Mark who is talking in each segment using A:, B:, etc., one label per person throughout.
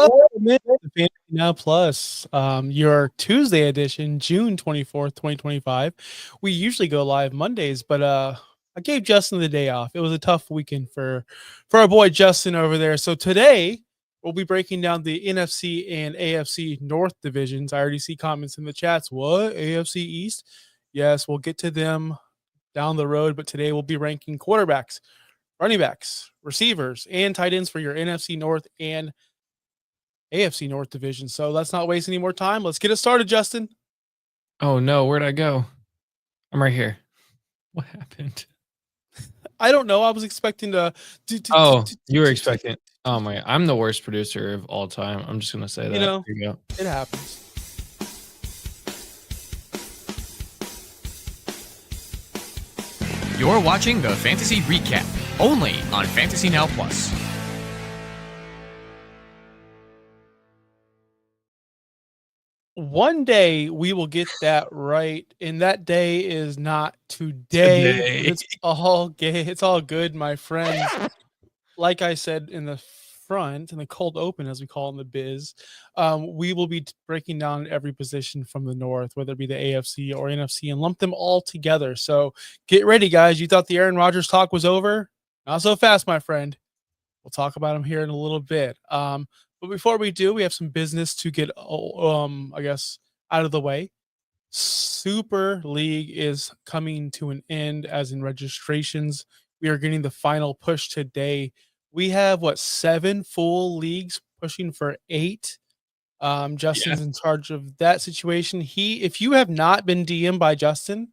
A: Welcome in to Fantasy Now Plus, your Tuesday edition, June 24th, 2025. We usually go live Mondays, but I gave Justin the day off. It was a tough weekend for our boy Justin over there. So today we'll be breaking down the NFC and AFC North divisions. I already see comments in the chats. What? AFC East? Yes, we'll get to them down the road, but today we'll be ranking quarterbacks, running backs, receivers, and tight ends for your NFC North and AFC North division. So let's not waste any more time. Let's get it started, Justin.
B: Oh no, where'd I go? I'm right here. What happened?
A: I don't know. I was expecting to.
B: Oh, you were expecting. Oh my, I'm the worst producer of all time. I'm just gonna say that.
A: You know,
B: Here you go.
A: it happens.
C: You're watching the Fantasy Recap, only on FantasyNow Plus.
A: One day we will get that right, and that day is not today. It's all gay. It's all good, my friends. Like I said in the front, in the cold open, as we call it in the biz, we will be breaking down every position from the North, whether it be the AFC or NFC, and lump them all together. So get ready, guys. You thought the Aaron Rodgers talk was over? Not so fast, my friend. We'll talk about him here in a little bit. But before we do, we have some business to get, I guess, out of the way. Super League is coming to an end, as in registrations. We are getting the final push today. We have 7 full leagues pushing for 8. Justin's in charge of that situation. If you have not been DM'd by Justin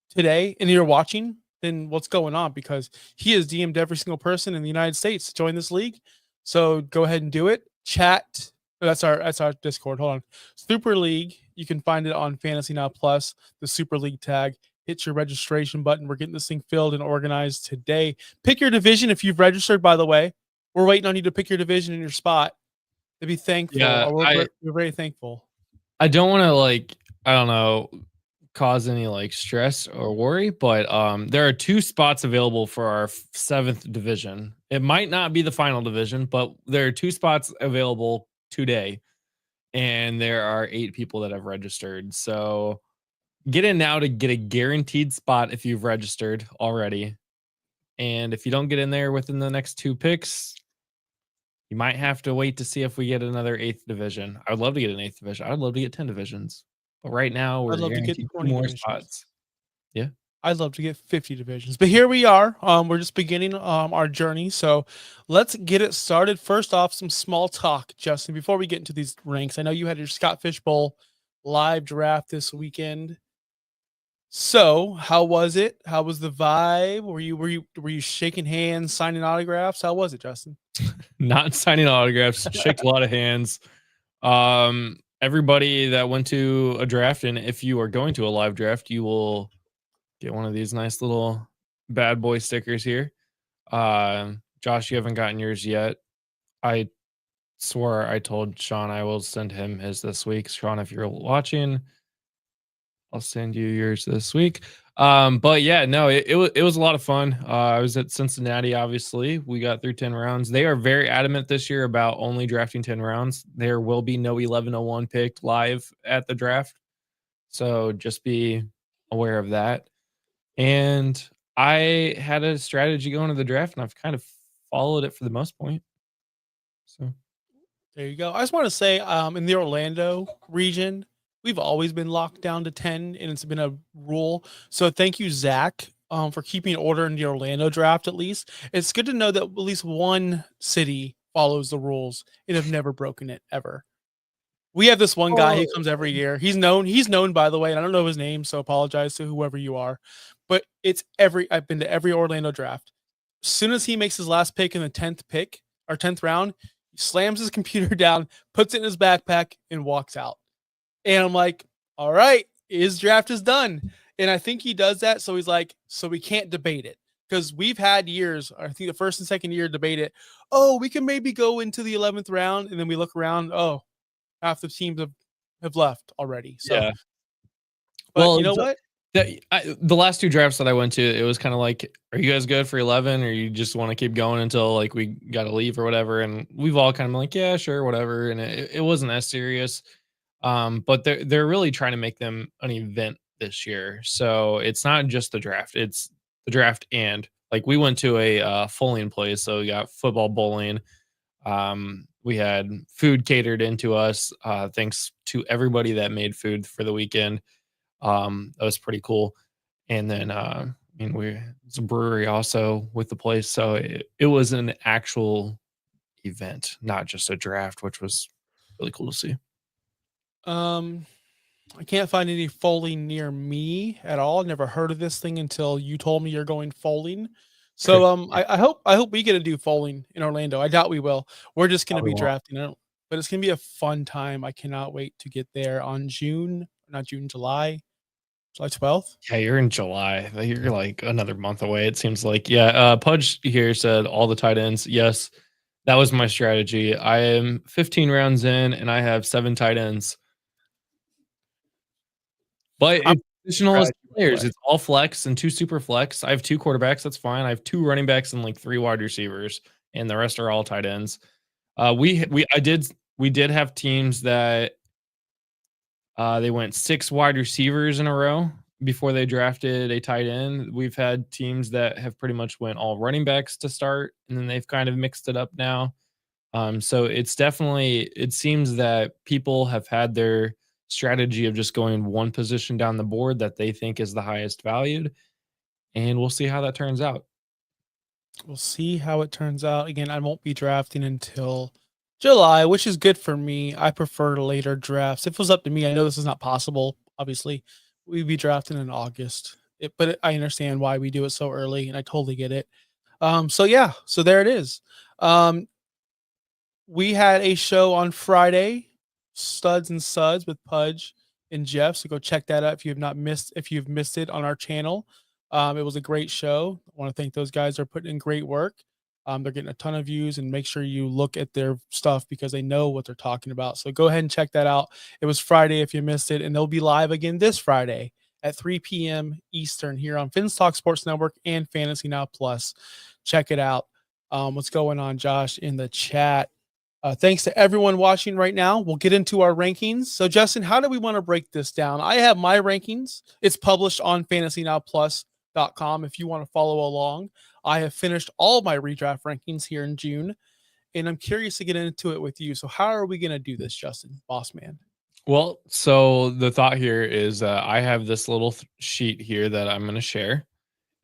A: today and you're watching, then what's going on? Because he has DM'd every single person in the United States to join this league. So go ahead and do it. Chat. That's our Discord. Hold on. Super League. You can find it on Fantasy Now Plus, the Super League tag. Hit your registration button. We're getting this thing filled and organized today. Pick your division if you've registered, by the way. We're waiting on you to pick your division and your spot. To be thankful.
B: Yeah,
A: we're very thankful.
B: I don't want to I don't know, cause any stress or worry, but there are 2 spots available for our 7th division. It might not be the final division, but there are 2 spots available today, and there are 8 people that have registered. So get in now to get a guaranteed spot if you've registered already. And if you don't get in there within the next 2 picks, you might have to wait to see if we get another 8th division. I would love to get an 8th division. I'd love to get 10 divisions. But right now, we're guaranteed 2 more spots. Yeah.
A: I'd love to get 50 divisions. But here we are. We're just beginning our journey. So let's get it started. First off, some small talk, Justin, before we get into these ranks. I know you had your Scott Fish Bowl live draft this weekend. So how was it? How was the vibe? Were you shaking hands, signing autographs? How was it, Justin?
B: Not signing autographs, shook a lot of hands. Everybody that went to a draft, and if you are going to a live draft, you will get one of these nice little bad boy stickers here. Josh, you haven't gotten yours yet. I swore I told Sean I will send him his this week. Sean, if you're watching, I'll send you yours this week. But yeah, no, it was a lot of fun. I was at Cincinnati, obviously. We got through 10 rounds. They are very adamant this year about only drafting 10 rounds. There will be no 1101 picked live at the draft. So just be aware of that. And I had a strategy going to the draft, and I've kind of followed it for the most point. So
A: there you go. I just want to say, in the Orlando region, we've always been locked down to 10, and it's been a rule. So thank you, Zach, for keeping order in the Orlando draft, at least. It's good to know that at least one city follows the rules and have never broken it, ever. We have this one guy, he comes every year. He's known, by the way, and I don't know his name, so apologize to whoever you are. But I've been to every Orlando draft. As soon as he makes his last pick in the 10th pick, or 10th round, he slams his computer down, puts it in his backpack, and walks out. And I'm like, all right, his draft is done. And I think he does that. So he's like, so we can't debate it. Because we've had years, I think the first and second year debate it. Oh, we can maybe go into the 11th round. And then we look around. Oh, half the teams have left already. So,
B: yeah.
A: But well, you know what?
B: The last 2 drafts that I went to, it was kind of like, are you guys good for 11, or you just want to keep going until like we got to leave or whatever? And we've all kind of been like, yeah, sure, whatever. And it wasn't as serious. But they're really trying to make them an event this year. So it's not just the draft; it's the draft and like we went to a bowling place, so we got football bowling. We had food catered into us. Thanks to everybody that made food for the weekend. That was pretty cool. And then I mean it's a brewery also with the place. So it was an actual event, not just a draft, which was really cool to see.
A: I can't find any foaling near me at all. Never heard of this thing until you told me you're going foaling. So I hope we get to do foaling in Orlando. I doubt we will. We're just gonna
B: Probably
A: be
B: won't.
A: drafting it, but it's gonna be a fun time. I cannot wait to get there on July 12th.
B: Yeah, you're in July. You're like another month away, it seems like. Yeah, Pudge here said all the tight ends. Yes, that was my strategy. I am 15 rounds in and I have 7 tight ends. But
A: I'm
B: it's positional as
A: strategy, by the
B: players.
A: way.
B: It's all flex and 2 super flex. I have 2 quarterbacks, that's fine. I have 2 running backs and like 3 wide receivers, and the rest are all tight ends. We did have teams that they went 6 wide receivers in a row before they drafted a tight end. We've had teams that have pretty much went all running backs to start, and then they've kind of mixed it up now. So it's definitely it seems that people have had their strategy of just going one position down the board that they think is the highest valued, and we'll see how that turns out.
A: We'll see how it turns out. Again, I won't be drafting until July, which is good for me. I prefer later drafts. If it was up to me, I know this is not possible. Obviously, we'd be drafting in August. But I understand why we do it so early, and I totally get it. So yeah, so there it is. Um, we had a show on Friday, Studs and Suds with Pudge and Jeff. So go check that out if you've missed it on our channel. It was a great show. I want to thank those guys. They're putting in great work. They're getting a ton of views, and make sure you look at their stuff because they know what they're talking about. So go ahead and check that out. It was Friday if you missed it, and they'll be live again this Friday at 3 p.m. Eastern here on Talk Sports Network and Fantasy Now Plus. Check it out. What's going on, Josh, in the chat? Thanks to everyone watching right now. We'll get into our rankings. So, Justin, how do we want to break this down? I have my rankings. It's published on FantasyNowPlus.com if you want to follow along. I have finished all my redraft rankings here in June, and I'm curious to get into it with you. So, how are we going to do this, Justin, boss man?
B: Well, so the thought here is I have this little sheet here that I'm going to share,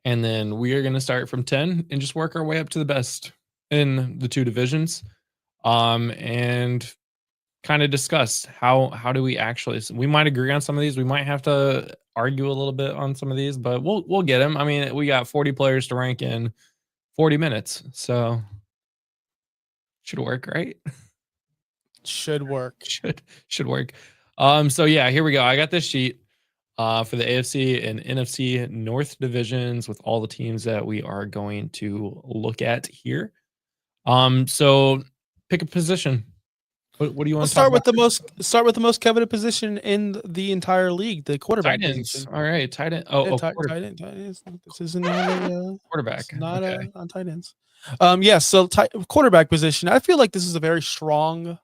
B: and then we are going to start from 10 and just work our way up to the best in the 2 divisions. And kind of discuss how do we actually we might agree on some of these, we might have to argue a little bit on some of these, but we'll get them. I mean, we got 40 players to rank in 40 minutes, so should work, right?
A: Should work.
B: should work. So yeah, here we go. I got this sheet for the AFC and NFC North divisions with all the teams that we are going to look at here. So pick a position. What do you want
A: Let's
B: to talk about?
A: start with the most coveted position in the entire league, the quarterback
B: Tight ends.
A: position.
B: All right, tight end.
A: Yeah,
B: Oh,
A: tight end. This is not a
B: quarterback.
A: it's not
B: Okay.
A: on tight ends. Yeah. So quarterback position. I feel like this is a very strong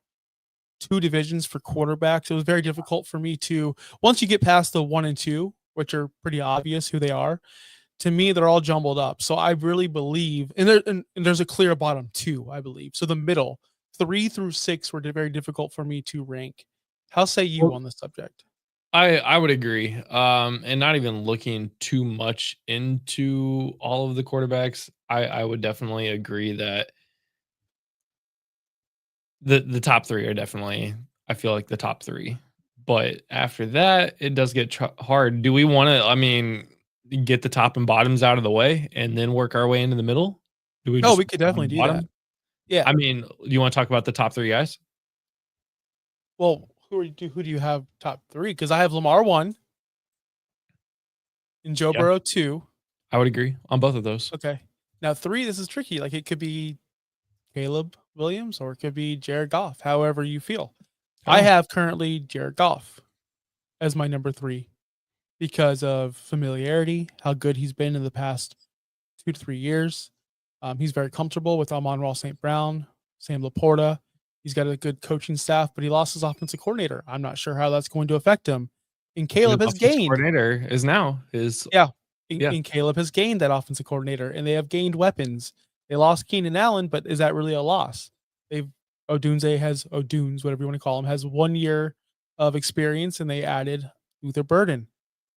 A: 2 divisions for quarterbacks. It was very difficult for me to once you get past the 1 and 2, which are pretty obvious who they are. To me, they're all jumbled up. So I really believe, and there's a clear bottom 2, I believe. So the middle 3 through 6 were very difficult for me to rank. How say you
B: Well,
A: on this subject?
B: I would agree. And not even looking too much into all of the quarterbacks, I would definitely agree that the top 3 are definitely, I feel like, the top 3. But after that, it does get hard. Do we want to, I mean, get the top and bottoms out of the way and then work our way into the middle? Do we
A: Oh,
B: just
A: we could
B: start on
A: definitely
B: the
A: do that.
B: bottom?
A: Yeah.
B: I mean, you want to talk about the top 3 guys?
A: Well, who do you have top 3? Because I have Lamar 1 and Joe
B: Yeah,
A: Burrow 2.
B: I would agree on both of those.
A: Okay. Now 3, this is tricky. Like it could be Caleb Williams or it could be Jared Goff, however you feel. I
B: Oh,
A: have currently Jared Goff as my number 3. because of familiarity, how good he's been in the past 2 to 3 years. He's very comfortable with Amon-Ra St. Brown, Sam Laporta. He's got a good coaching staff, but he lost his offensive coordinator. I'm not sure how that's going to affect him. And
B: And
A: Caleb
B: his
A: has
B: offensive
A: gained.
B: coordinator is now his.
A: Yeah.
B: Yeah.
A: And Caleb has gained that offensive coordinator, and they have gained weapons. They lost Keenan Allen, but is that really a loss? O'Dunes, whatever you want to call him, has 1 year of experience, and they added Luther Burden.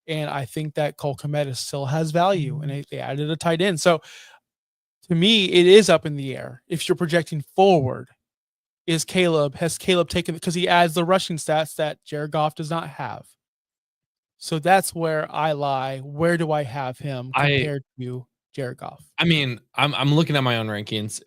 A: And I think that Cole Kmet still has value, and they added a tight end. So to me, it is up in the air. If you're projecting forward, has Caleb taken, because he adds the rushing stats that Jared Goff does not have. So that's where I lie. Where do I have him compared to Jared Goff?
B: I mean, I'm looking at my own rankings.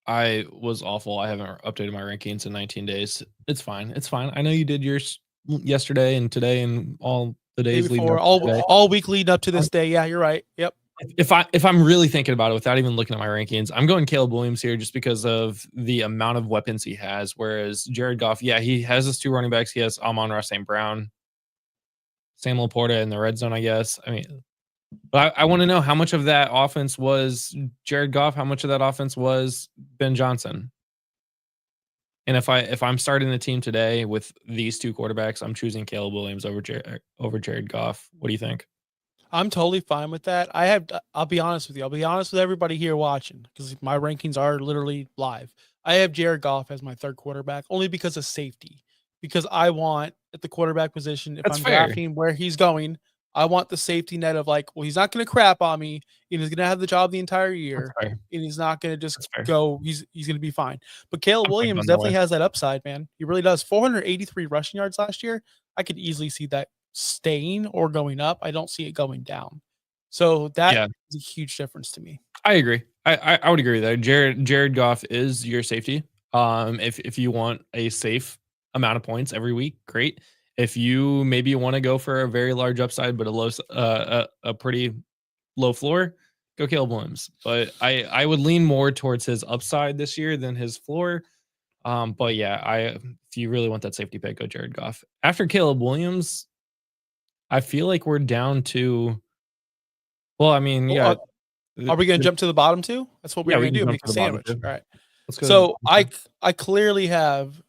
B: I was awful. I haven't updated my rankings in 19 days. It's fine. It's fine. I know you did yours yesterday and today and all the
A: Day
B: days leading
A: before,
B: up to today.
A: all week leading up to this day. Yeah, you're right. Yep.
B: If I'm really thinking about it without even looking at my rankings, I'm going Caleb Williams here just because of the amount of weapons he has. Whereas Jared Goff, yeah, he has his 2 running backs. He has Amon-Ra St. Brown, Sam Laporta in the red zone, I guess. I mean, but I want to know how much of that offense was Jared Goff, how much of that offense was Ben Johnson. And if I'm starting the team today with these 2 quarterbacks, I'm choosing Caleb Williams over Jared Goff. What do you think?
A: I'm totally fine with that. I'll be honest with you. I'll be honest with everybody here watching, because my rankings are literally live. I have Jared Goff as my 3rd quarterback only because of safety. Because I want, at the quarterback position, if
B: That's
A: I'm
B: fair.
A: drafting where he's going, I want the safety net of like, well, he's not going to crap on me, and he's going to have the job the entire year,
B: That's fair.
A: and he's not going to just
B: That's fair.
A: go. He's going to be fine. But Caleb
B: I'm fine
A: Williams
B: going that
A: definitely
B: way.
A: has that upside, man. He really does. 483 rushing yards last year. I could easily see that staying or going up. I don't see it going down. So that
B: Yeah.
A: is a huge difference to me.
B: I agree. I would agree with that. Jared Goff is your safety. If you want a safe amount of points every week, great. If you maybe want to go for a very large upside but a pretty low floor, go Caleb Williams. But I would lean more towards his upside this year than his floor. But yeah, if you really want that safety pick, go Jared Goff. After Caleb Williams, I feel like we're down to. Well, I mean, yeah.
A: Are we going to jump to the bottom too? That's what we're going to do. Make a sandwich. All right.
B: Let's go.
A: So I clearly have,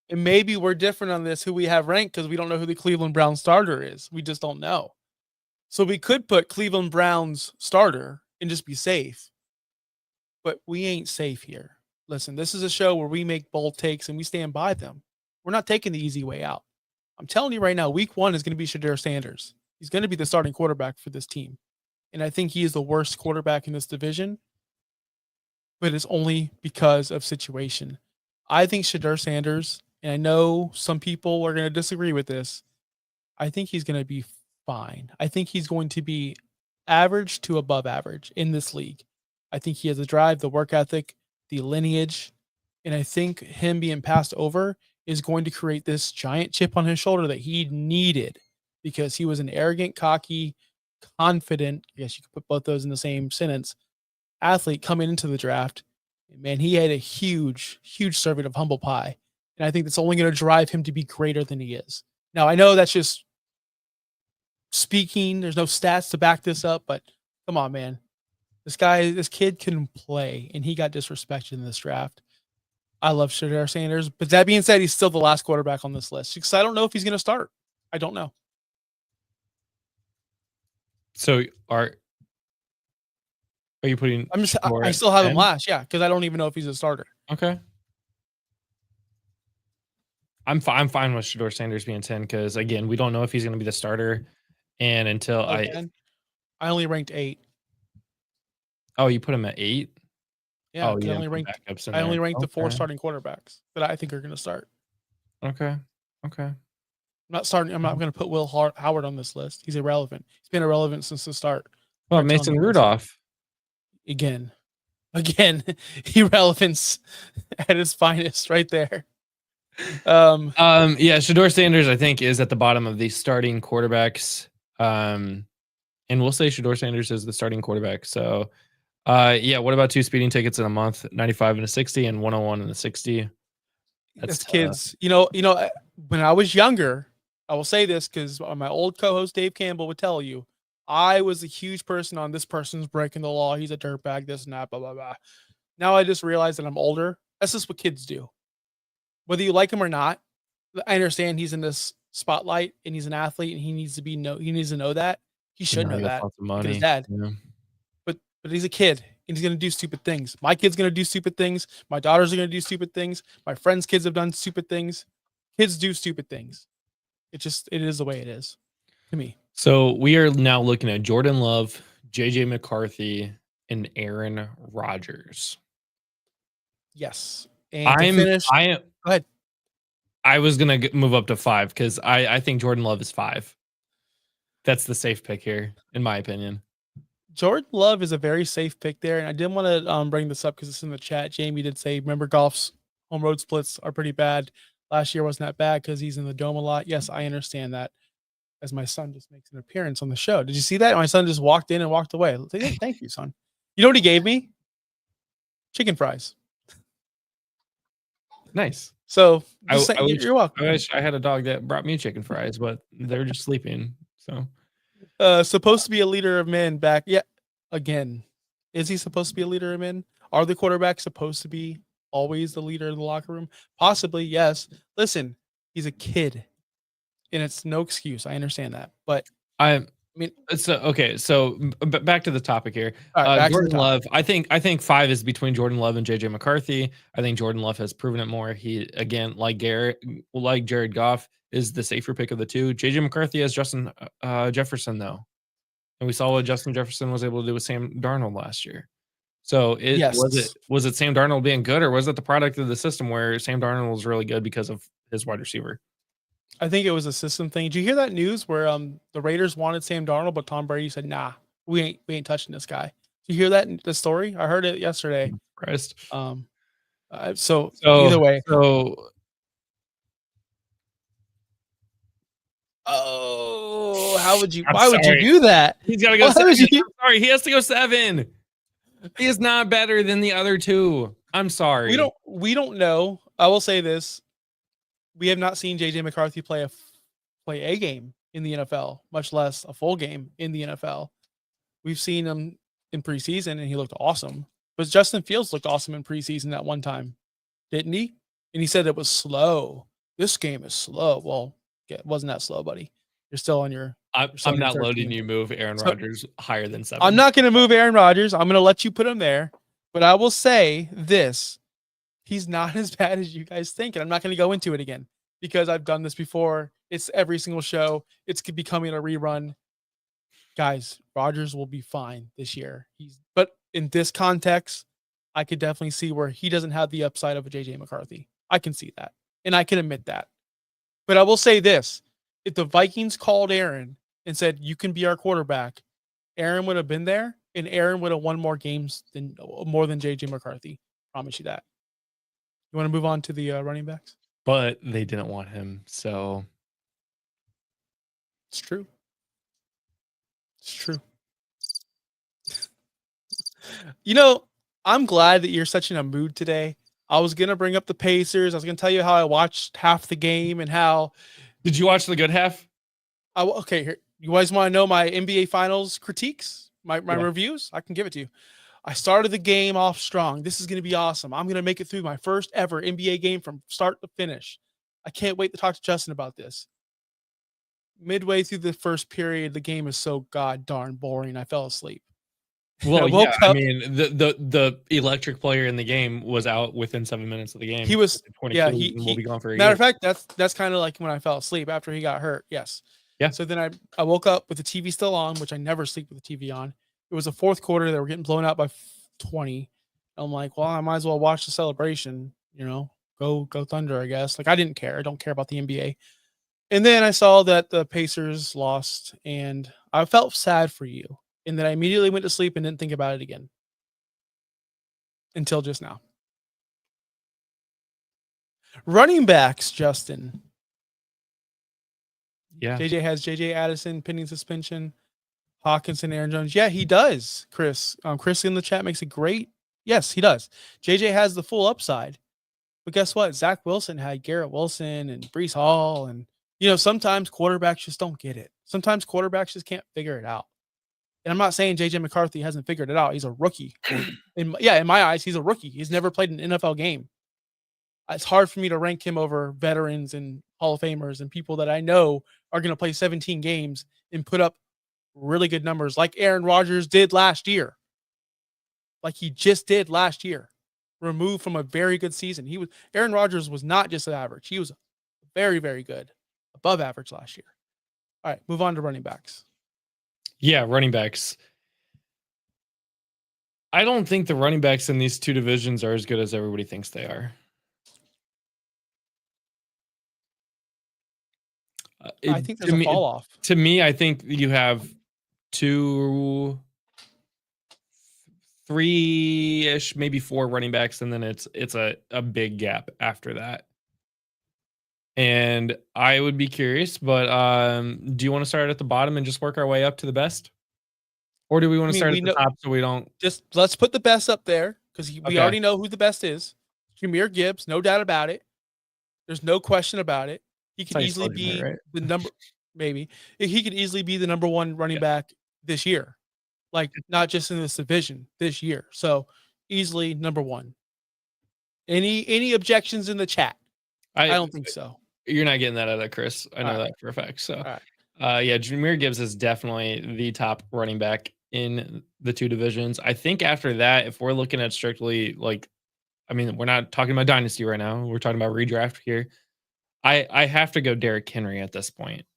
A: and maybe we're different on this, who we have ranked, because we don't know who the Cleveland Browns starter is. We just don't know. So we could put Cleveland Browns starter and just be safe. But we ain't safe here. Listen, this is a show where we make bold takes and we stand by them. We're not taking the easy way out. I'm telling you right now, week 1 is going to be Shedeur Sanders. He's going to be the starting quarterback for this team. And I think he is the worst quarterback in this division, but it's only because of situation. I think Shedeur Sanders, and I know some people are going to disagree with this, I think he's going to be fine. I think he's going to be average to above average in this league. I think he has the drive, the work ethic, the lineage, and I think him being passed over is going to create this giant chip on his shoulder that he needed, because he was an arrogant, cocky, confident, I guess you could put both those in the same sentence, athlete coming into the draft. And man, he had a huge serving of humble pie. And I think that's only going to drive him to be greater than he is. Now, I know that's just speaking. There's no stats to back this up, but come on, man. This kid can play, and he got disrespected in this draft. I love Shedeur Sanders, but that being said, he's still the last quarterback on this list, because I don't know if he's going to start. I don't know.
B: So are you putting?
A: I still have him last, yeah, because I don't even know if he's a starter.
B: Okay. I'm fine with Shedeur Sanders being 10, because again, we don't know if he's going to be the starter, and until
A: I only ranked 8.
B: Oh, you put him at 8?
A: Yeah, I only ranked the 4 starting quarterbacks that I think are going to start.
B: Okay.
A: I'm not going to put Will Howard on this list. He's irrelevant. He's been irrelevant since the start.
B: Well, Mason Rudolph.
A: Again, irrelevance at its finest, right there.
B: Yeah, Shedeur Sanders, I think, is at the bottom of the starting quarterbacks. And we'll say Shedeur Sanders is the starting quarterback. So, yeah, what about 2 speeding tickets in a month? 95 and a 60 and 101 and a 60.
A: That's kids. When I was younger, I will say this because my old co-host Dave Campbell would tell you, I was a huge person on this person's breaking the law. He's a dirtbag, this and that, blah, blah, blah. Now I just realize that I'm older. That's just what kids do. Whether you like him or not, I understand he's in this spotlight and he's an athlete and he needs to know that. He should know
B: He got
A: that.
B: lots of
A: Look at his
B: money.
A: dad.
B: Yeah.
A: But he's a kid and he's gonna do stupid things. My kid's gonna do stupid things. My daughters are gonna do stupid things. My friends' kids have done stupid things. Kids do stupid things. It is the way it is to me.
B: So we are now looking at Jordan Love, JJ McCarthy, and Aaron Rodgers.
A: Yes. And to finish, go ahead.
B: I was gonna move up to 5 because I think Jordan Love is 5. That's the safe pick here, in my opinion.
A: Jordan Love is a very safe pick there, and I didn't want to bring this up because it's in the chat. Jamie did say, remember, golf's home road splits are pretty bad. Last year wasn't that bad because he's in the dome a lot. Yes, I understand that. As my son just makes an appearance on the show. Did you see that? My son just walked in and walked away. Thank you, son. You know what he gave me? Chicken fries.
B: Nice.
A: So you're welcome.
B: I wish I had a dog that brought me chicken fries, but they're just sleeping. So
A: supposed to be a leader of men back. Yeah. Again, is he supposed to be a leader of men? Are the quarterbacks supposed to be always the leader in the locker room? Possibly, yes. Listen, he's a kid, and it's no excuse. I understand that, but I mean,
B: it's okay. So back to the topic here.
A: Right,
B: Jordan Love. I think 5 is between Jordan Love and JJ McCarthy. I think Jordan Love has proven it more. He, again, like Jared Goff, is the safer pick of the two. JJ McCarthy has Justin Jefferson though, and we saw what Justin Jefferson was able to do with Sam Darnold last year. So was it Sam Darnold being good, or was it the product of the system where Sam Darnold was really good because of his wide receiver?
A: I think it was a system thing. Did you hear that news where the Raiders wanted Sam Darnold, but Tom Brady said, "Nah, we ain't touching this guy." Did you hear that the story? I heard it yesterday.
B: Christ.
A: So either way. How would you? Why would you do that?
B: He's got to go 7. I'm sorry, he has to go 7. He is not better than the other two. I'm sorry.
A: We don't know. I will say this. We have not seen JJ McCarthy play a game in the NFL, much less a full game in the NFL. We've seen him in preseason and he looked awesome. But Justin Fields looked awesome in preseason that one time, didn't he? And he said it was slow. This game is slow. Well, it wasn't that slow, buddy. You're still on your.
B: I'm not loading you move Aaron Rodgers higher than 7.
A: I'm not going to move Aaron Rodgers. I'm going to let you put him there. But I will say this. He's not as bad as you guys think. And I'm not going to go into it again because I've done this before. It's every single show. It's becoming a rerun. Guys, Rodgers will be fine this year. But in this context, I could definitely see where he doesn't have the upside of a JJ McCarthy. I can see that. And I can admit that. But I will say this. If the Vikings called Aaron and said, you can be our quarterback, Aaron would have been there and Aaron would have won more games more than JJ McCarthy. Promise you that. You want to move on to the running backs?
B: But they didn't want him, so.
A: It's true. It's true. I'm glad that you're such in a mood today. I was going to bring up the Pacers. I was going to tell you how I watched half the game and how.
B: Did you watch the good half?
A: Okay, here. You guys want to know my NBA Finals critiques? My reviews? I can give it to you. I started the game off strong. This is going to be awesome. I'm going to make it through my first ever NBA game from start to finish. I can't wait to talk to Justin about this. Midway through the first period, the game is so god darn boring. I fell asleep.
B: Well, yeah, I mean, the electric player in the game was out within 7 minutes of the game.
A: He was,
B: yeah, he will be gone for a
A: matter
B: year.
A: of fact, that's kind of like when I fell asleep after he got hurt. Yes.
B: Yeah.
A: So then I woke up with the TV still on, which I never sleep with the TV on. It was the fourth quarter. They were getting blown out by 20. I'm like, well, I might as well watch the celebration. Go Thunder, I guess. Like I didn't care. I don't care about the NBA. And then I saw that the Pacers lost, and I felt sad for you. And then I immediately went to sleep and didn't think about it again until just now. Running backs, Justin.
B: Yeah.
A: JJ has JJ Addison pending suspension. Hawkinson, Aaron Jones. Yeah, he does, Chris. Chris in the chat makes it great. Yes, he does. JJ has the full upside. But guess what? Zach Wilson had Garrett Wilson and Breece Hall and Sometimes quarterbacks just don't get it. Sometimes quarterbacks just can't figure it out. And I'm not saying JJ McCarthy hasn't figured it out. He's a rookie. In my eyes, he's a rookie. He's never played an NFL game. It's hard for me to rank him over veterans and Hall of Famers and people that I know are going to play 17 games and put up really good numbers like Aaron Rodgers did last year. Like he just did last year, removed from a very good season. Aaron Rodgers was not just average. He was very, very good, above average last year. All right, move on to running backs.
B: Yeah, running backs. I don't think the running backs in these two divisions are as good as everybody thinks they are.
A: I think there's a fall off.
B: To me, I think you have 2, 3-ish, maybe 4 running backs, and then it's a big gap after that. And I would be curious, but do you want to start at the bottom and just work our way up to the best? Or do we want to start at the top so we don't...
A: Just let's put the best up there because we already know who the best is. Jahmyr Gibbs, no doubt about it. There's no question about it. He could easily be the number, maybe. He could easily be the number 1 running back this year. Like, not just in this division, this year. So, easily number 1. Any objections in the chat? I don't think so.
B: You're not getting that out of Chris. I know that for a fact. So, Jahmyr Gibbs is definitely the top running back in the two divisions. I think after that, if we're looking at strictly we're not talking about dynasty right now. We're talking about redraft here. I have to go Derrick Henry at this point.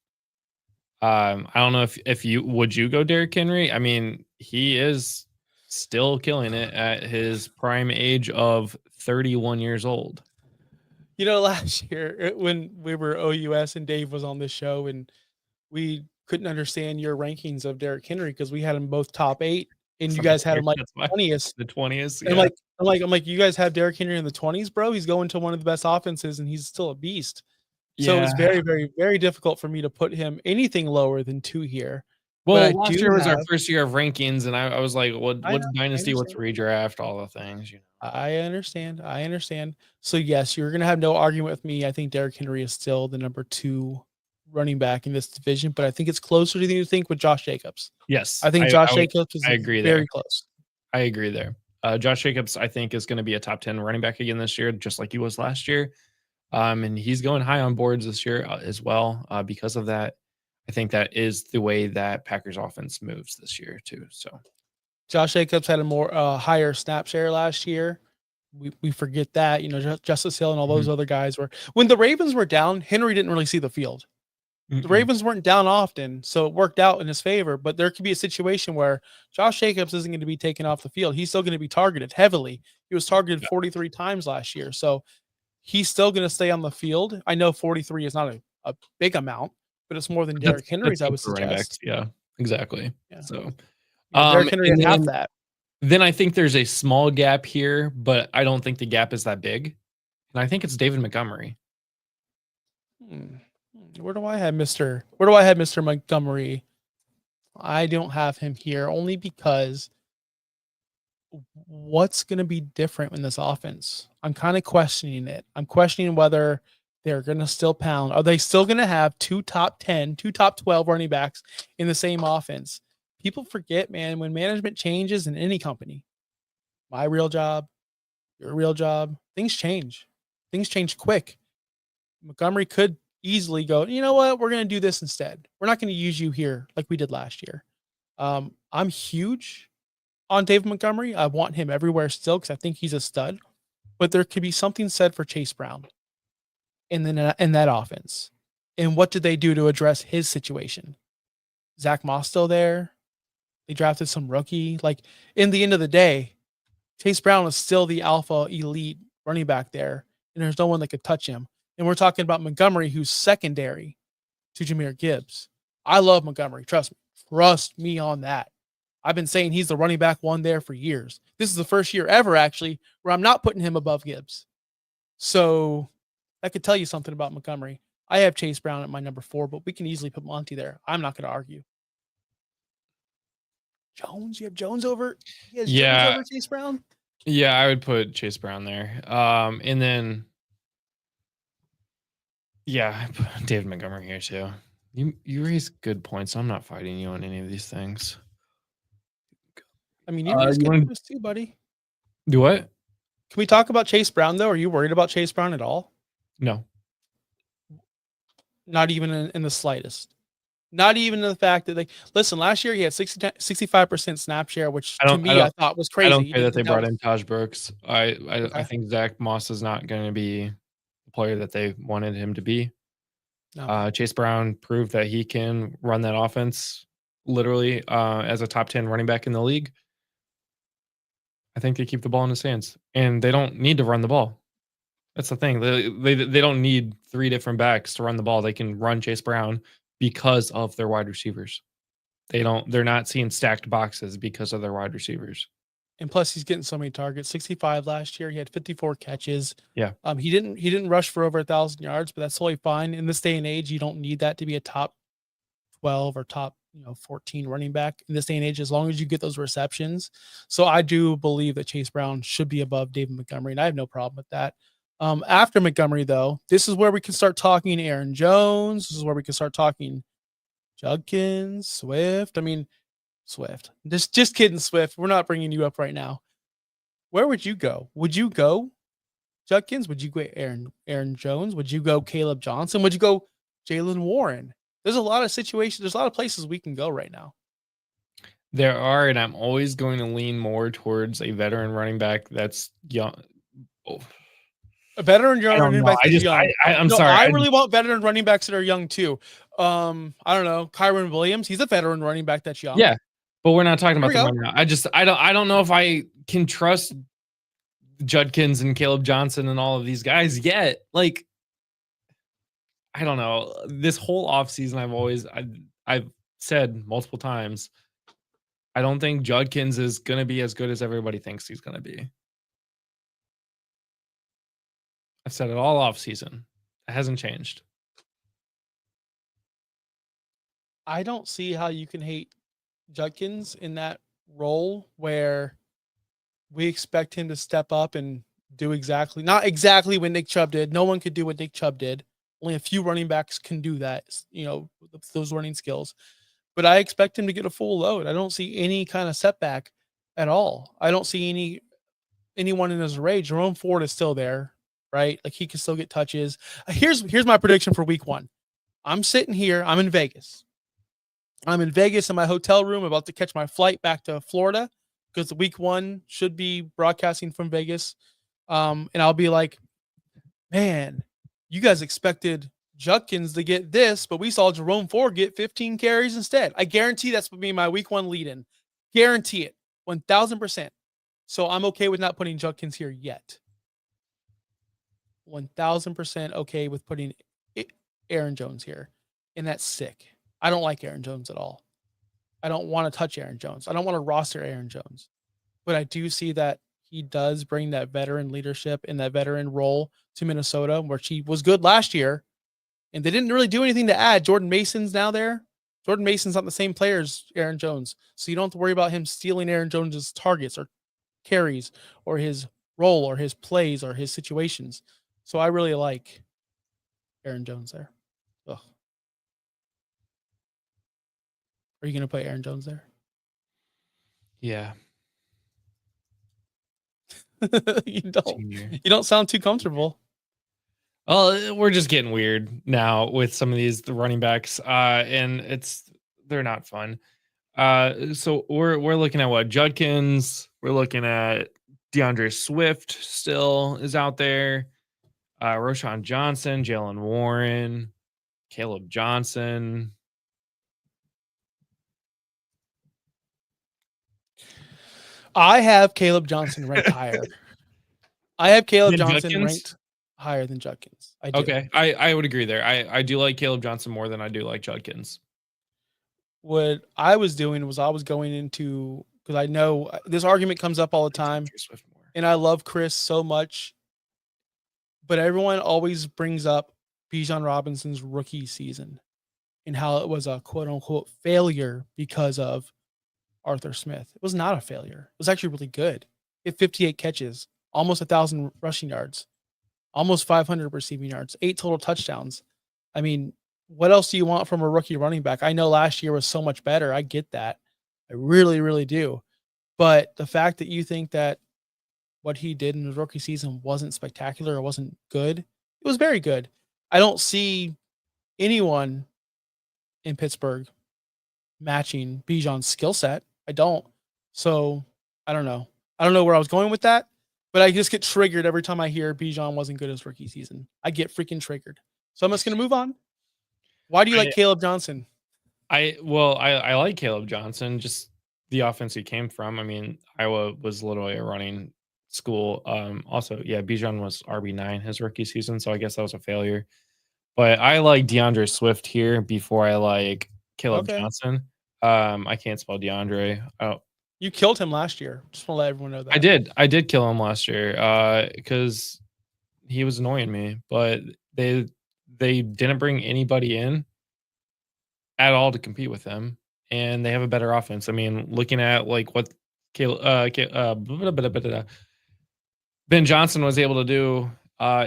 B: I don't know if you would go Derrick Henry. I mean, he is still killing it at his prime age of 31 years old.
A: Last year when we were OUS and Dave was on this show and we couldn't understand your rankings of Derrick Henry because we had him both top 8 and you guys had him like 20th.
B: The 20th.
A: Yeah. I'm like, you guys have Derrick Henry in the 20s, bro. He's going to one of the best offenses and he's still a beast. So it's very, very, very difficult for me to put him anything lower than 2 here.
B: Well, last year was our first year of rankings, and I was like, what's dynasty, what's redraft, all the things.
A: I understand. So, yes, you're going to have no argument with me. I think Derrick Henry is still the number 2 running back in this division, but I think it's closer than you think with Josh Jacobs.
B: Yes.
A: I think Josh Jacobs is very close.
B: I agree there. Josh Jacobs, I think, is going to be a top 10 running back again this year, just like he was last year. And he's going high on boards this year as well. Because of that, I think that is the way that Packers offense moves this year too. So
A: Josh Jacobs had a more higher snap share last year. We forget that, Justice Hill and all those other guys were, when the Ravens were down, Henry didn't really see the field. The Ravens weren't down often, so it worked out in his favor, but there could be a situation where Josh Jacobs isn't going to be taken off the field. He's still going to be targeted heavily. He was targeted 43 times last year. So he's still going to stay on the field. I know 43 is not a big amount, but it's more than Derrick Henry's, I would suggest.
B: Yeah, exactly. Yeah. So
A: Derrick Henry had half that.
B: Then I think there's a small gap here, but I don't think the gap is that big. And I think it's David Montgomery.
A: Where do I have Mr. Montgomery? I don't have him here only because what's going to be different in this offense? I'm kind of questioning it. I'm questioning whether they're going to still pound. Are they still going to have 2 top 10, 2 top 12 running backs in the same offense? People forget, man, when management changes in any company, my real job, your real job, things change. Things change quick. Montgomery could easily go, you know what? We're going to do this instead. We're not going to use you here like we did last year. I'm huge on David Montgomery. I want him everywhere still because I think he's a stud. But there could be something said for Chase Brown in that offense. And what did they do to address his situation? Zach Moss still there. They drafted some rookie. Like, in the end of the day, Chase Brown is still the alpha elite running back there, and there's no one that could touch him. And we're talking about Montgomery, who's secondary to Jahmyr Gibbs. I love Montgomery. Trust me on that. I've been saying he's the running back 1 there for years. This is the first year ever, actually, where I'm not putting him above Gibbs. So that could tell you something about Montgomery. I have Chase Brown at my number 4, but we can easily put Monty there. I'm not going to argue. Jones? You have Jones over? Jones over Chase Brown?
B: Yeah, I would put Chase Brown there. And then Yeah, I put David Montgomery here too. You raise good points. I'm not fighting you on any of these things.
A: I mean, you raise
B: You
A: good
B: want
A: points too, buddy.
B: do what?
A: Can we talk about Chase Brown though? Are you worried about Chase Brown at all?
B: No.
A: Not even in the slightest. Not even the fact that listen, last year he had 65% snap share, which to me I thought was
B: I don't
A: crazy.
B: care that they brought
A: was,
B: in Taj Brooks. I
A: okay.
B: think Zach Moss is not going to be the player that they wanted him to be.
A: No.
B: Chase Brown proved that he can run that offense literally as a top 10 running back in the league. I think they keep the ball in his hands, and they don't need to run the ball. That's the thing. They don't need 3 different backs to run the ball. They can run Chase Brown because of their wide receivers. They're not seeing stacked boxes because of their wide receivers.
A: And plus he's getting so many targets. 65 last year. He had 54 catches.
B: Yeah.
A: He didn't rush for over 1,000 yards, but that's totally fine. In this day and age, you don't need that to be a top 12 or top 14 running back in this day and age, as long as you get those receptions. So I do believe that Chase Brown should be above David Montgomery, and I have no problem with that. After Montgomery, though, this is where we can start talking Aaron Jones. This is where we can start talking Judkins, Swift. I mean, Swift. Just kidding, Swift. We're not bringing you up right now. Where would you go? Would you go Judkins? Would you go Aaron Jones? Would you go Caleb Johnson? Would you go Jalen Warren? There's a lot of situations. There's a lot of places we can go right now.
B: There are, and I'm always going to lean more towards a veteran running back that's young. Oh.
A: A veteran running back that's young.
B: I'm sorry.
A: I really want veteran running backs that are young too. I don't know. Kyron Williams, he's a veteran running back that's young.
B: Yeah, but we're not talking about them right now. I don't know if I can trust Judkins and Caleb Johnson and all of these guys yet. Like, I don't know. This whole offseason, I've said multiple times, I don't think Judkins is going to be as good as everybody thinks he's going to be. I've said it all offseason. It hasn't changed.
A: I don't see how you can hate Judkins in that role where we expect him to step up and do not exactly what Nick Chubb did. No one could do what Nick Chubb did. Only a few running backs can do that, those running skills. But I expect him to get a full load. I don't see any kind of setback at all. I don't see anyone in his rage. Jerome Ford is still there, right? Like he can still get touches. Here's my prediction for week 1. I'm sitting here. I'm in Vegas. I'm in Vegas in my hotel room, about to catch my flight back to Florida because the week 1 should be broadcasting from Vegas. And I'll be like, man, you guys expected Judkins to get this, but we saw Jerome Ford get 15 carries instead. I guarantee that's going to be my week 1 lead-in. Guarantee it, 1,000%. So I'm okay with not putting Judkins here yet. 1,000% okay with putting Aaron Jones here. And that's sick. I don't like Aaron Jones at all. I don't want to touch Aaron Jones. I don't want to roster Aaron Jones. But I do see that he does bring that veteran leadership and that veteran role to Minnesota, where he was good last year. And they didn't really do anything to add. Jordan Mason's now there. Jordan Mason's not the same player as Aaron Jones. So you don't have to worry about him stealing Aaron Jones's targets or carries or his role or his plays or his situations. So I really like Aaron Jones there. Ugh. Are you going to put Aaron Jones there?
B: Yeah.
A: You don't sound too comfortable.
B: Well, we're just getting weird now with some of the running backs, and they're not fun. So we're looking at what Judkins. We're looking at DeAndre Swift still is out there. Roshan Johnson, Jalen Warren, Caleb Johnson.
A: I have Caleb Johnson ranked higher. I have Caleb Johnson
B: Judkins?
A: ranked higher than Judkins. I do.
B: Okay, I would agree there. I do like Caleb Johnson more than I do like Judkins.
A: What I was doing was I was going into, because I know this argument comes up all the time, and I love Chris so much, but everyone always brings up Bijan Robinson's rookie season and how it was a quote-unquote failure because of Arthur Smith. It was not a failure. It was actually really good. He had 58 catches, almost 1,000 rushing yards, almost 500 receiving yards, 8 total touchdowns. I mean, what else do you want from a rookie running back? I know last year was so much better. I get that. I really, really do. But the fact that you think that what he did in his rookie season wasn't spectacular or wasn't good, it was very good. I don't see anyone in Pittsburgh matching Bijan's skill set. I don't. So I don't know. I don't know where I was going with that, but I just get triggered every time I hear Bijan wasn't good his rookie season. I get freaking triggered. So I'm just gonna move on. Why do you like Caleb Johnson?
B: I like Caleb Johnson, just the offense he came from. I mean, Iowa was literally a running school. Also, yeah, Bijan was RB9 his rookie season, so I guess that was a failure. But I like DeAndre Swift here before I like Caleb Johnson. I can't spell DeAndre.
A: You killed him last year. Just want to let everyone know that.
B: I did kill him last year because he was annoying me. But they didn't bring anybody in at all to compete with them, and they have a better offense. I mean, looking at like what Ben Johnson was able to do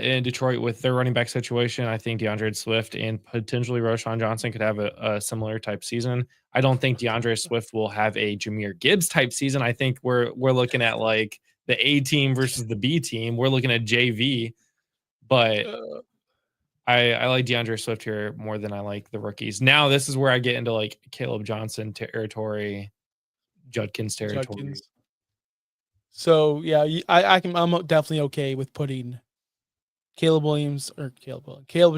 B: in Detroit with their running back situation, I think DeAndre Swift and potentially Roshan Johnson could have a similar type season. I don't think DeAndre Swift will have a Jahmyr Gibbs type season. I think we're looking at like the A team versus the B team. We're looking at JV, but I like DeAndre Swift here more than I like the rookies. Now this is where I get into like Caleb Johnson territory, Judkins territory.
A: So yeah, I'm definitely okay with putting Caleb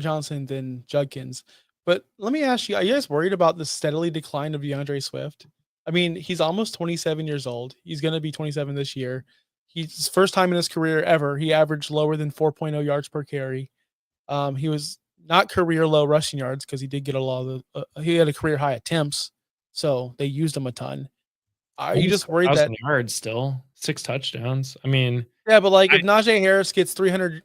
A: Johnson than Judkins. But let me ask you, are you guys worried about the steadily decline of DeAndre Swift? I mean, he's almost 27 years old. He's going to be 27 this year. He's first time in his career ever. He averaged lower than 4.0 yards per carry. He was not career low rushing yards because he did get a lot of he had a career high attempts. So they used him a ton. Are you just worried that
B: yards still 6 touchdowns? I mean,
A: yeah, but like if Najee Harris gets 300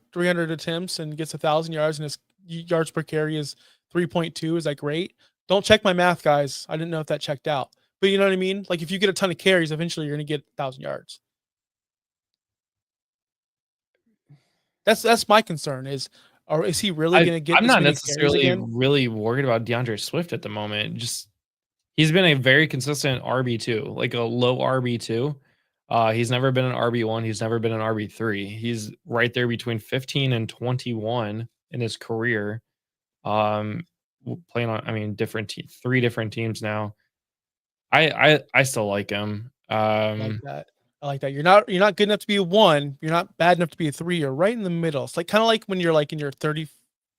A: attempts and gets 1,000 yards and his yards per carry is 3.2, is that great? Don't check my math, guys. I didn't know if that checked out. But you know what I mean? Like if you get a ton of carries, eventually you're going to get 1,000 yards. That's my concern is he really going to get
B: I'm
A: this
B: not
A: many carries
B: necessarily
A: again?
B: really worried about DeAndre Swift at the moment. Just he's been a very consistent RB2, like a low RB2. He's never been an RB1. He's never been an RB3. He's right there between 15 and 21 in his career. Playing on, I mean, 3 different teams now. I still like him.
A: I like that. You're not good enough to be a 1. You're not bad enough to be a 3. You're right in the middle. It's like kind of like when you're like in your 30,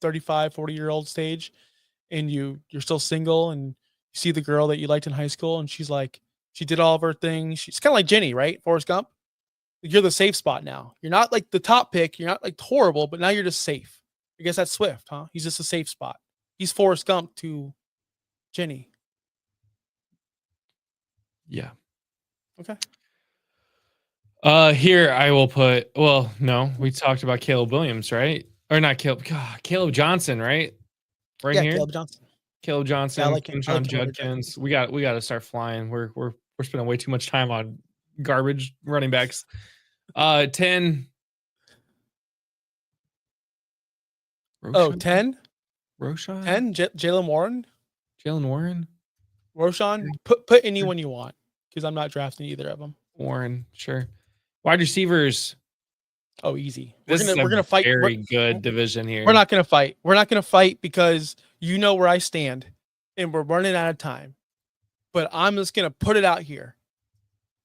A: 35, 40-year-old stage and you're still single and you see the girl that you liked in high school and she's like, she did all of her things. She's kind of like Jenny, right? Forrest Gump. You're the safe spot now. You're not like the top pick. You're not like horrible, but now you're just safe. I guess that's Swift, huh? He's just a safe spot. He's Forrest Gump to Jenny.
B: Yeah.
A: Okay.
B: Here I will put. Well, no, we talked about Caleb Williams, right? Or not Caleb? God, Caleb Johnson, right? Right here.
A: Caleb Johnson.
B: Caleb Johnson.
A: Yeah, I like him.
B: Sean Judkins. We got to start flying. We're spending way too much time on garbage running backs. 10.
A: Roshan? 10?
B: Roshan?
A: 10? Jalen Warren?
B: Jalen Warren?
A: Roshan? Put anyone you want because I'm not drafting either of them.
B: Warren, sure. Wide receivers.
A: Oh, easy.
B: We're gonna fight. Very good division here.
A: We're not gonna fight. We're not gonna fight because you know where I stand, and we're running out of time. But I'm just gonna put it out here.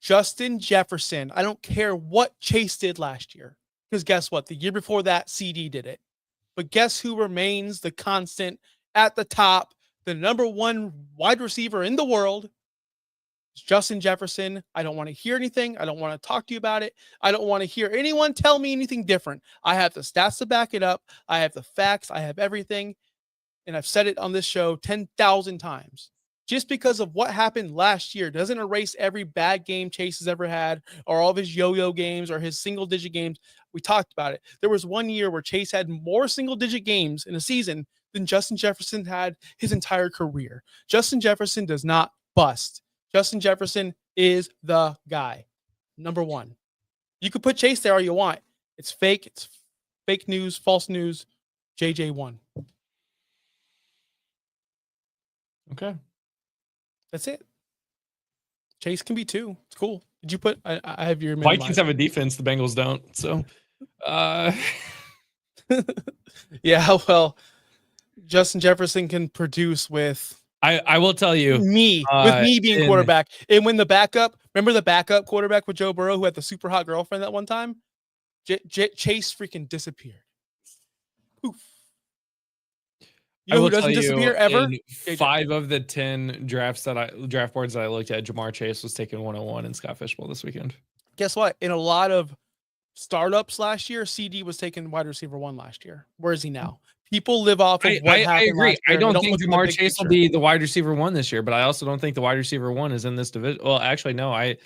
A: Justin Jefferson. I don't care what Chase did last year, because guess what? The year before that, CD did it. But guess who remains the constant at the top, the number 1 wide receiver in the world? Justin Jefferson. I don't want to hear anything. I don't want to talk to you about it. I don't want to hear anyone tell me anything different. I have the stats to back it up. I have the facts. I have everything. And I've said it on this show 10,000 times. Just because of what happened last year doesn't erase every bad game Chase has ever had or all of his yo-yo games or his single-digit games. We talked about it. There was one year where Chase had more single-digit games in a season than Justin Jefferson had his entire career. Justin Jefferson does not bust. Justin Jefferson is the guy. Number 1. You could put Chase there all you want. It's fake. It's fake news, false news. JJ1.
B: Okay.
A: That's it. Chase can be 2. It's cool. Did you put? I have your
B: Vikings have a defense. The Bengals don't. So,
A: yeah. Well, Justin Jefferson can produce with
B: I will tell you,
A: with me being quarterback. And when the backup, remember the backup quarterback with Joe Burrow who had the super hot girlfriend that one time? Chase freaking disappeared. Poof. You know who doesn't disappear ever?
B: In 5 of the 10 draft boards that I looked at, Jamar Chase was taken 101 in Scott Fishbowl this weekend.
A: Guess what? In a lot of startups last year, CD was taken wide receiver 1 last year. Where is he now? People live off of what happened. I agree.
B: Last year. I don't think Jamar Chase will be the wide receiver 1 this year, but I also don't think the wide receiver 1 is in this division. Well, actually, no. It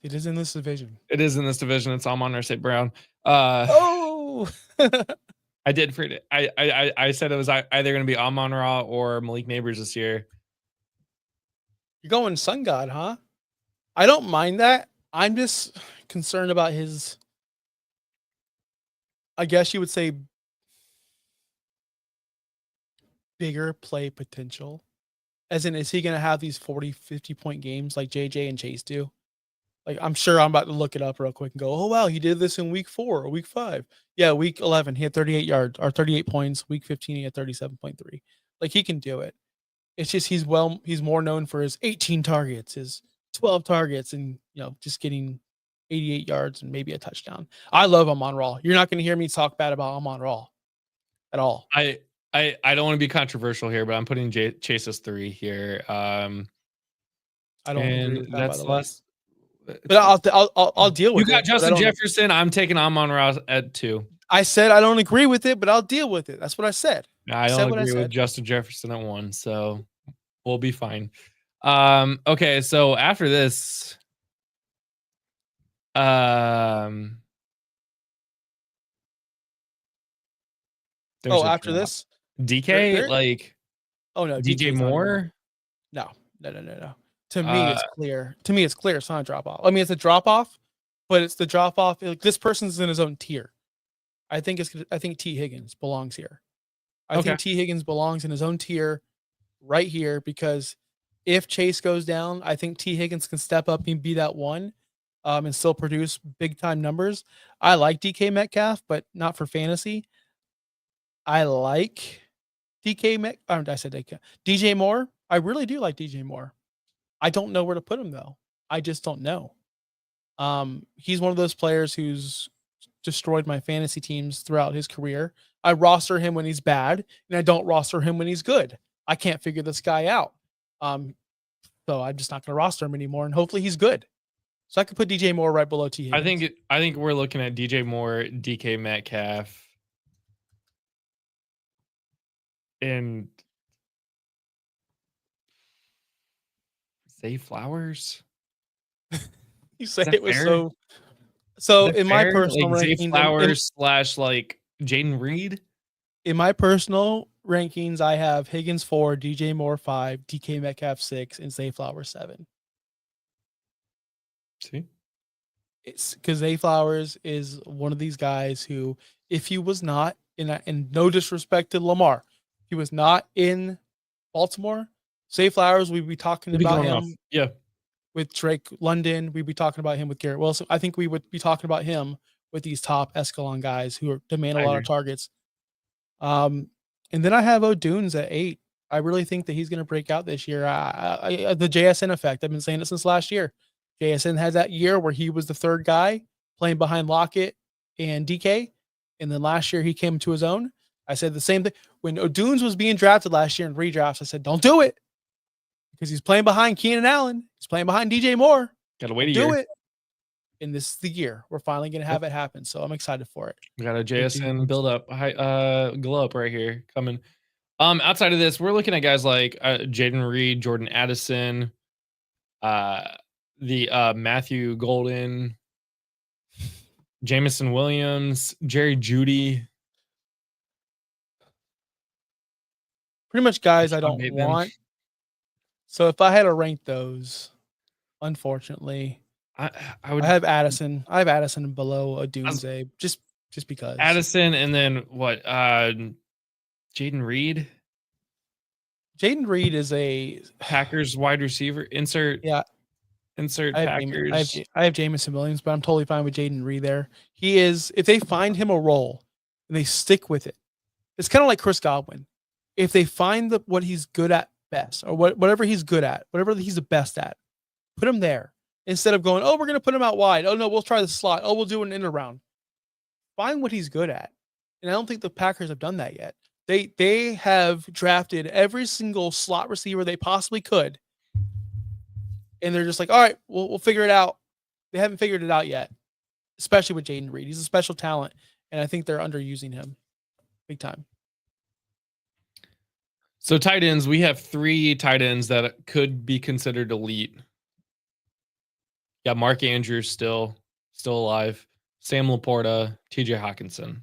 A: is in this division.
B: It is in this division. It's Amon-Ra St. Brown.
A: Oh.
B: I did forget. I said it was either going to be Amon-Ra or Malik Neighbors this year.
A: You're going Sun God, huh? I don't mind that. I'm just concerned about his, I guess you would say, bigger play potential. As in, is he going to have these 40, 50-point games like JJ and Chase do? Like, I'm sure I'm about to look it up real quick and go, oh, wow, he did this in week 4 or week 5. Yeah, week 11, he had 38 yards or 38 points. Week 15, he had 37.3. Like, he can do it. It's just he's more known for his 18 targets, his 12 targets, and, just getting 88 yards and maybe a touchdown. I love Amon-Ra. You're not going to hear me talk bad about Amon-Ra at all.
B: I don't want to be controversial here, but I'm putting Chase as 3 here. I
A: don't agree with that,
B: that's less.
A: But I'll deal with it.
B: You got Justin Jefferson. I'm taking Amon-Ra at 2.
A: I said I don't agree with it, but I'll deal with it. That's what I said.
B: I don't agree with Justin Jefferson at 1, so we'll be fine. Okay, so after this,
A: after this,
B: DK
A: oh no,
B: DJ Moore.
A: No. To me, it's clear. It's not a drop off. I mean, it's a drop off, but it's the drop off. Like, this person's in his own tier. I think T Higgins belongs here. I think T Higgins belongs in his own tier right here, because if Chase goes down, I think T Higgins can step up and be that one, and still produce big time numbers. I like DK Metcalf, but not for fantasy. I like DJ Moore. I really do like DJ Moore. I don't know where to put him though. I just don't know. He's one of those players who's destroyed my fantasy teams throughout his career. I roster him when he's bad, and I don't roster him when he's good. I can't figure this guy out. So I'm just not going to roster him anymore, and hopefully he's good. So I could put DJ Moore right below T Higgins.
B: I think we're looking at DJ Moore, DK Metcalf, and Zay Flowers.
A: You said it was fair? So in my personal
B: ranking, Zay Flowers / Jaden Reed.
A: In my personal rankings, I have Higgins 4, DJ Moore 5, DK Metcalf 6, and Zay Flowers 7.
B: See,
A: it's because Zay Flowers is one of these guys who, if he was not in no disrespect to Lamar, he was not in Baltimore, Zay Flowers, we'd be talking about him.
B: Yeah.
A: With Drake London, we'd be talking about him with Garrett Wilson. I think we would be talking about him with these top echelon guys who demand a lot of targets. And then I have O'Dunes at 8. I really think that he's going to break out this year. The JSN effect. I've been saying it since last year. JSN has that year where he was the third guy playing behind Lockett and DK. And then last year he came to his own. I said the same thing. When O'Dunes was being drafted last year in redrafts, I said, don't do it. Because he's playing behind Keenan Allen. He's playing behind DJ Moore.
B: Gotta wait a year.
A: Do it. And this is the year. We're finally going to have it happen. So I'm excited for it.
B: We got a JSN build up, glow up right here coming. Outside of this, we're looking at guys like Jaden Reed, Jordan Addison, the Matthew Golden, Jamison Williams, Jerry Jeudy.
A: Pretty much guys I don't want. So if I had to rank those, unfortunately, I have Addison. I have Addison below O'Dunes, just because.
B: Addison, and then what? Jaden Reed.
A: Jaden Reed is a
B: Packers wide receiver. Insert Packers.
A: I have Jameson Williams, but I'm totally fine with Jaden Reed there. He is, if they find him a role and they stick with it, it's kind of like Chris Godwin. If they find what he's good at best, or whatever he's good at, whatever he's the best at, put him there instead of going, oh, we're going to put him out wide. Oh, no, we'll try the slot. Oh, we'll do an in around. Find what he's good at. And I don't think the Packers have done that yet. They have drafted every single slot receiver they possibly could. And they're just like, all right, we'll figure it out. They haven't figured it out yet, especially with Jaden Reed. He's a special talent, and I think they're underusing him big time.
B: So tight ends, we have 3 tight ends that could be considered elite. Yeah, Mark Andrews still alive. Sam Laporta, TJ Hawkinson.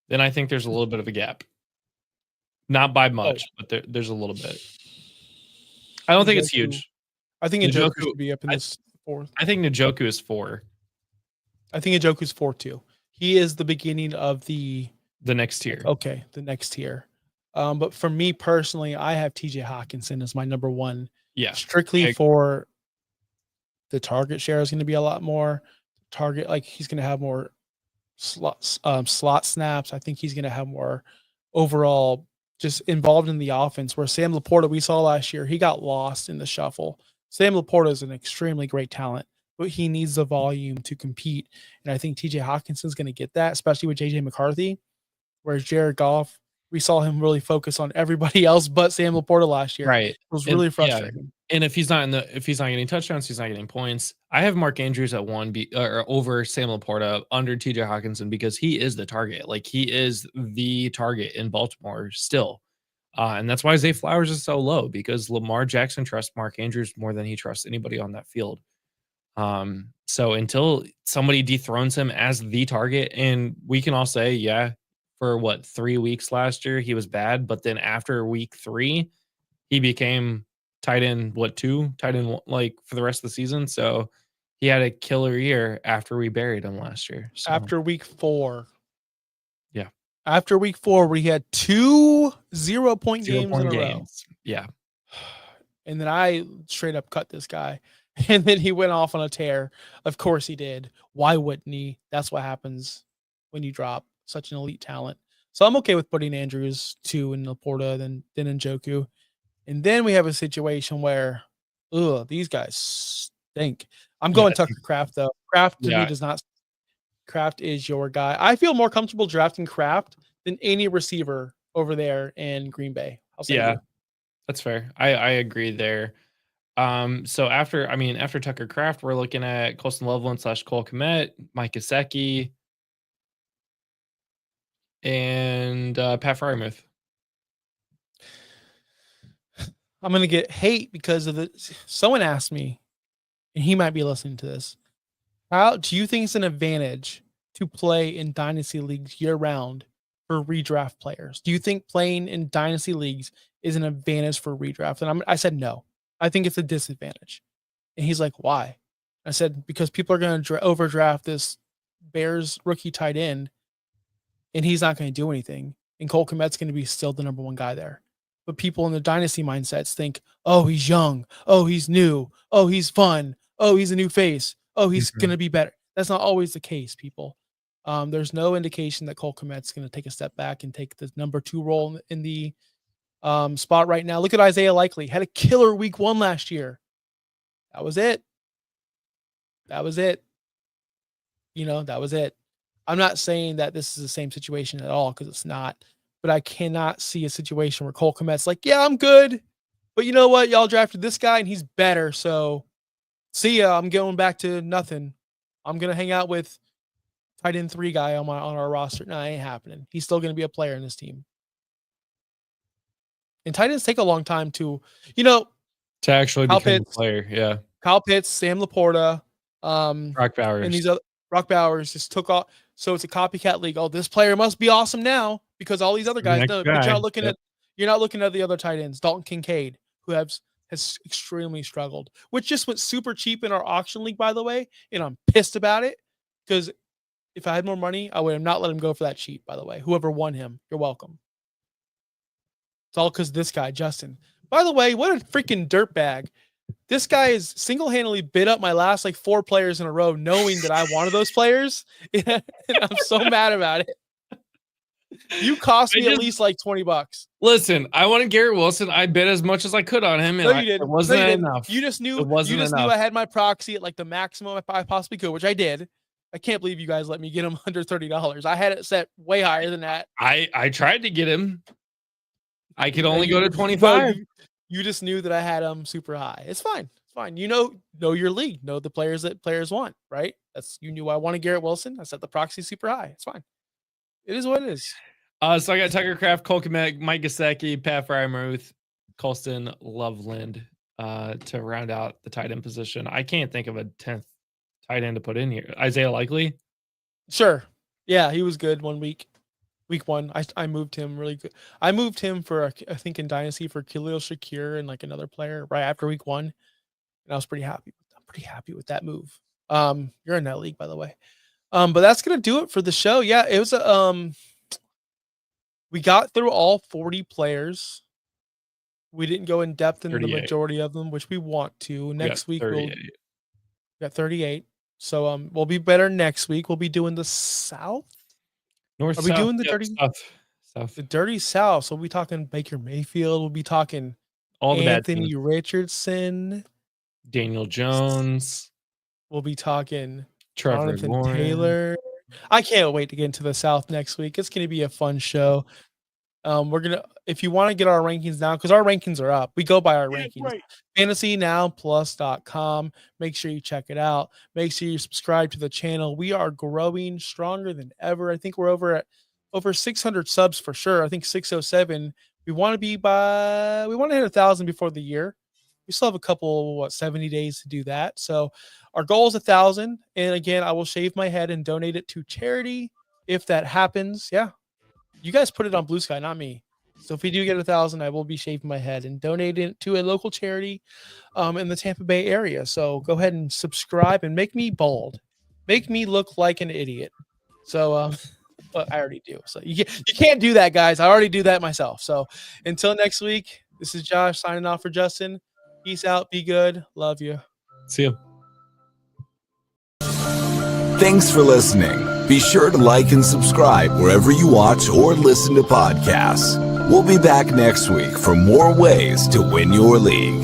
B: Then I think there's a little bit of a gap. Not by much, but there's a little bit. I don't think it's huge.
A: I think Njoku should be up in this 4th.
B: I think Njoku is 4.
A: I think Njoku's 4 too. He is the beginning of the
B: next tier.
A: Okay, the next tier. But for me personally, I have TJ Hawkinson as my number 1.
B: Yeah.
A: Strictly for the target share is going to be a lot more. Target, like he's going to have more slot snaps. I think he's going to have more overall just involved in the offense, where Sam Laporta, we saw last year, he got lost in the shuffle. Sam Laporta is an extremely great talent, but he needs the volume to compete. And I think TJ Hawkinson is going to get that, especially with JJ McCarthy. Whereas Jared Goff, we saw him really focus on everybody else but Sam Laporta last year.
B: Right.
A: It was really frustrating.
B: Yeah. And if he's not getting touchdowns, he's not getting points. I have Mark Andrews at 1 or over Sam Laporta, under TJ Hawkinson, because he is the target. Like, he is the target in Baltimore still. And that's why Zay Flowers is so low, because Lamar Jackson trusts Mark Andrews more than he trusts anybody on that field. So until somebody dethrones him as the target, and we can all say, yeah, for 3 weeks last year, he was bad. But then after week 3, he became tight end, 2? Tight end, for the rest of the season. So he had a killer year after we buried him last year. So.
A: After week 4.
B: Yeah.
A: After week 4, we had 2 0-point games in a row.
B: Yeah.
A: And then I straight up cut this guy. And then he went off on a tear. Of course he did. Why wouldn't he? That's what happens when you drop such an elite talent. So I'm okay with putting Andrews 2 in Laporta, then Njoku. And then we have a situation where, these guys stink. I'm going Tucker Kraft, though. Kraft to me does not. Kraft is your guy. I feel more comfortable drafting Kraft than any receiver over there in Green Bay.
B: That's fair. I agree there. So after Tucker Kraft, we're looking at Colston Loveland / Cole Kmet, Mike Gesicki, and Pat Freiermuth.
A: I'm going to get hate because of someone asked me, and he might be listening to this. How do you think it's an advantage to play in dynasty leagues year round for redraft players? Do you think playing in dynasty leagues is an advantage for redraft? And I said, no, I think it's a disadvantage. And he's like, why? I said, because people are going to overdraft this Bears rookie tight end, and he's not going to do anything. And Cole Kmet's going to be still the number 1 guy there. But people in the dynasty mindsets think, oh, he's young. Oh, he's new. Oh, he's fun. Oh, he's a new face. Oh, he's going to be better. That's not always the case, people. There's no indication that Cole Kmet's going to take a step back and take the number 2 role in the spot right now. Look at Isaiah Likely. Had a killer week 1 last year. That was it. That was it. That was it. I'm not saying that this is the same situation at all, because it's not. But I cannot see a situation where Cole Kmet's like, yeah, I'm good. But you know what? Y'all drafted this guy, and he's better. So see ya. I'm going back to nothing. I'm going to hang out with tight end 3 guy on our roster. No, it ain't happening. He's still going to be a player in this team. And tight ends take a long time to
B: actually become a player. Yeah.
A: Kyle Pitts, Sam Laporta,
B: Brock Bowers.
A: And these other Brock Bowers just took off. So it's a copycat league. Oh, this player must be awesome now because all these other guys know. But you're not looking at the other tight ends. Dalton Kincaid, who has extremely struggled, which just went super cheap in our auction league, by the way. And I'm pissed about it because if I had more money, I would have not let him go for that cheap, by the way. Whoever won him, you're welcome. It's all because this guy, Justin. By the way, what a freaking dirtbag. This guy is single-handedly bid up my last like 4 players in a row, knowing that I wanted those players. And I'm so mad about it. You cost me at least like $20.
B: Listen, I wanted Garrett Wilson. I bid as much as I could on him, and
A: No, you didn't.
B: it wasn't
A: No, you didn't.
B: enough.
A: You just knew.
B: It wasn't
A: You just
B: enough.
A: knew I had my proxy at like the maximum I possibly could, which I did. I can't believe you guys let me get him under $30. I had it set way higher than that.
B: I tried to get him. I could only go to 25.
A: You just knew that I had him super high. It's fine. It's fine. You know your league. Know the players that players want, right? You knew I wanted Garrett Wilson. I set the proxy super high. It's fine. It is what it is.
B: So I got Tucker Kraft, Cole Kmet, Mike Gesicki, Pat Frymuth, Colston Loveland to round out the tight end position. I can't think of a 10th tight end to put in here. Isaiah Likely?
A: Sure. Yeah, he was good one week. Week 1, I moved him really good. I moved him for, I think in Dynasty for Khalil Shakir and like another player right after week 1. And I was pretty happy. I'm pretty happy with that move. You're in that league, by the way. But that's going to do it for the show. Yeah, it was we got through all 40 players. We didn't go in depth in
B: 38.
A: the majority of them, which we want to. Next week we got 38. So we'll be better next week. We'll be doing the South.
B: North.
A: Are we
B: South,
A: doing the dirty
B: South?
A: The dirty South. So we'll be talking Baker Mayfield. We'll be talking
B: All the
A: Anthony
B: bad
A: Richardson.
B: Daniel Jones.
A: We'll be talking
B: Trevor
A: Jonathan
B: Lawrence.
A: Taylor. I can't wait to get into the South next week. It's going to be a fun show. If you want to get our rankings down, because our rankings are up, we go by our rankings. Right. FantasyNowPlus.com. Make sure you check it out. Make sure you subscribe to the channel. We are growing stronger than ever. I think we're over 600 subs for sure. I think 607. We want to hit 1,000 before the year. We still have a couple 70 days to do that. So our goal is 1,000. And again, I will shave my head and donate it to charity if that happens. Yeah. You guys put it on Blue Sky, not me. So if we do get 1,000, I will be shaving my head and donating it to a local charity in the Tampa Bay area. So go ahead and subscribe and make me bald. Make me look like an idiot. So but I already do. So you can't do that, guys. I already do that myself. So until next week, this is Josh signing off for Justin. Peace out. Be good. Love you.
B: See you.
D: Thanks for listening. Be sure to like and subscribe wherever you watch or listen to podcasts. We'll be back next week for more ways to win your league.